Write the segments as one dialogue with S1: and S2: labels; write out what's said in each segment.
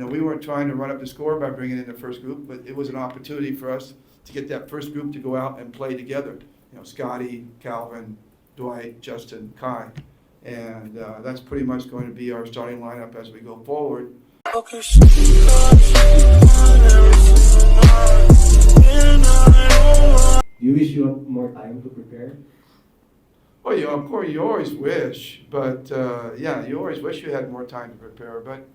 S1: we weren't trying to run up the score by bringing in the first group, but it was an opportunity for us to get that first group to go out and play together. Scottie, Calvin, Dwight, Justin, Kai. And that's pretty much going to be our starting lineup as we go forward.
S2: Do you wish you had more time to prepare?
S1: Well, of course, you always wish, but you always wish you had more time to prepare. But,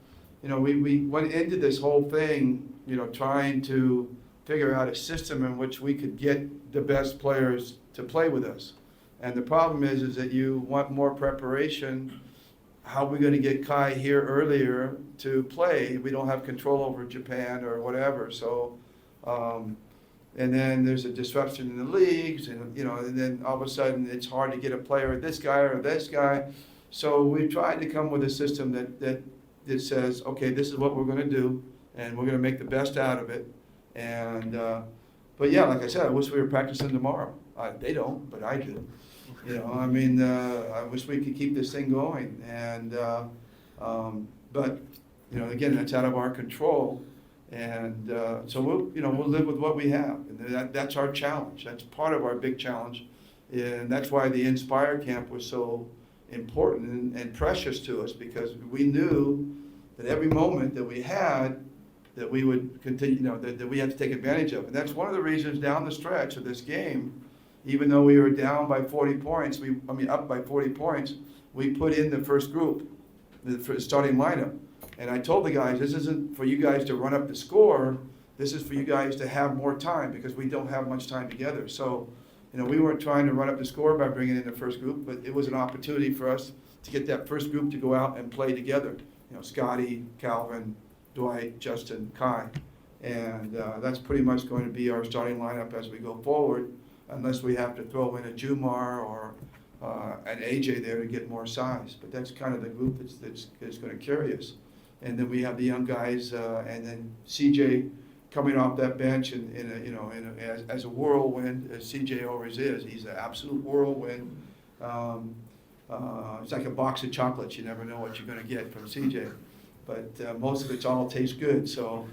S1: we went into this whole thing, trying to figure out a system in which we could get the best players to play with us. And the problem is that you want more preparation. How are we going to get Kai here earlier to play? We don't have control over Japan or whatever. So, and then there's a disruption in the leagues, and then all of a sudden it's hard to get a player, this guy or this guy. So we tried to come with a system that says, okay, this is what we're going to do, and we're going to make the best out of it. And but yeah, like I said, I wish we were practicing tomorrow. They don't, but I do. I wish we could keep this thing going. And but again, that's out of our control. And so we'll live with what we have, and that's our challenge. That's part of our big challenge, and that's why the Inspire camp was so important and precious to us, because we knew that every moment that we had, that we would continue, that we had to take advantage of. And that's one of the reasons down the stretch of this game, even though we were down by 40 points, up by 40 points, we put in the first group, the starting lineup. And I told the guys, this isn't for you guys to run up the score, this is for you guys to have more time, because we don't have much time together. So, we weren't trying to run up the score by bringing in the first group, but it was an opportunity for us to get that first group to go out and play together. Scottie, Calvin, Dwight, Justin, Kai. And that's pretty much going to be our starting lineup as we go forward, unless we have to throw in a Jumar or an AJ there to get more size. But that's kind of the group that's going to carry us. And then we have the young guys, and then CJ coming off that bench, and as a whirlwind, as CJ always is. He's an absolute whirlwind. It's like a box of chocolates. You never know what you're going to get from CJ, but most of it's all tastes good. So,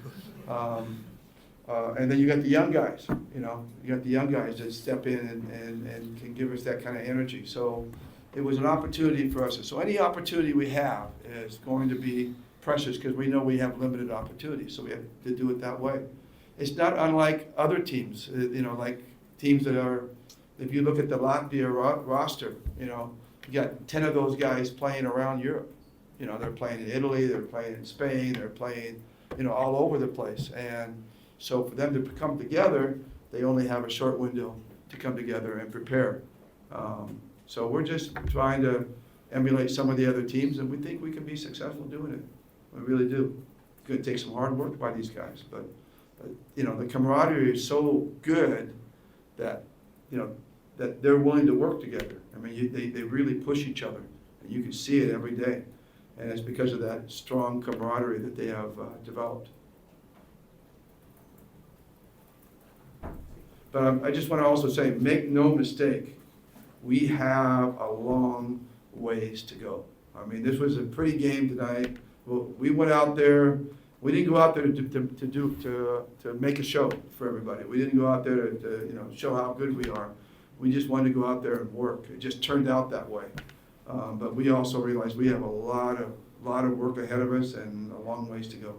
S1: and then you got the young guys. You got the young guys that step in and can give us that kind of energy. So, it was an opportunity for us. So any opportunity we have is going to be precious, because we know we have limited opportunities, so we have to do it that way. It's not unlike other teams, like teams that are, if you look at the Latvia roster, you got 10 of those guys playing around Europe. They're playing in Italy, they're playing in Spain, they're playing, all over the place. And so for them to come together, they only have a short window to come together and prepare. So we're just trying to emulate some of the other teams, and we think we can be successful doing it. We really do. It's going to take some hard work by these guys, but the camaraderie is so good that that they're willing to work together. They really push each other, and you can see it every day, and it's because of that strong camaraderie that they have developed. But I just want to also say, make no mistake, we have a long ways to go. This was a pretty game tonight. Well, we went out there. We didn't go out there to make a show for everybody. We didn't go out there to show how good we are. We just wanted to go out there and work. It just turned out that way. But we also realized we have a lot of work ahead of us and a long ways to go.